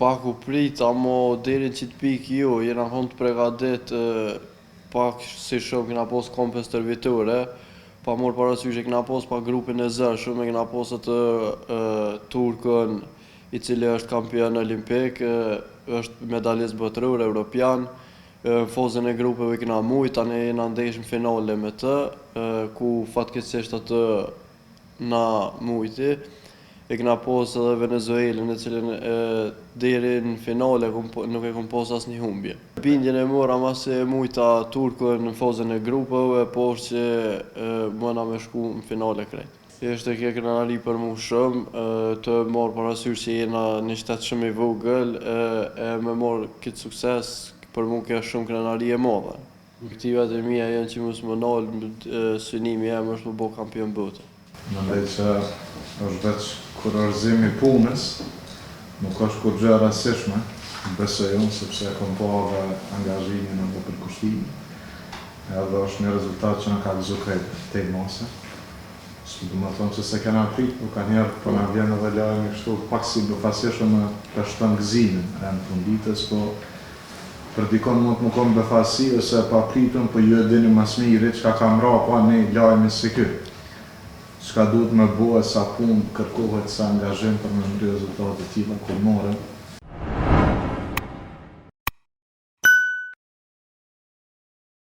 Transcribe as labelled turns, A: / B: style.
A: Pak u prit, amo deri që të pikë ju, jena hon të pregadit pak si shumë kena pos kompes tërvitore, pa morë parasysh e kena pos pa grupin e zërshëm, e kena pos atë Turkën, i cili është kampion olimpik, është medalist botëror, europian, në fazën e grupeve kena mujt, tani jena ndeshëm finale me të, ku fatkeqësisht atë na mujti. E kena pos edhe Venezuelën, e cilën deri në finale nuk e kom pos asnjë humbje. Bindjen e mora masi e mujta Turkën në fazën e grupeve, por që mëna me shku në finale krejt. Ishte kjo krenari për mu shumë, të marrë parasysh që jena një qytet shumë i vogël, e me marrë këtë sukses, për mu kjo shumë krenari e madhe. Objektivat e mia janë që mos më nalë, synimi jem është më bo kampion bote.
B: Mendoj që është veç kurorëzimi i punës, nuk është kur gjë e rastishme, besoj unë, sepse e kom pa dhe angazhimin në përkushtimi, edhe është një rezultat që në ka gëzu krejt tej mase. Du më thonë që se kena prit, por ka njerë për në vjenë edhe lajmë kështu pak si befasishme me peshton gëzimin e në funditës, po për dikon mund të më konë befasi ose pa pritën, po ju e dini mas miri që ka kam ra pa një lajmë si kjo. Çka duhet me bëhe sa punë kërkohet sa angazhim për me mri rezultate tilla kur morën.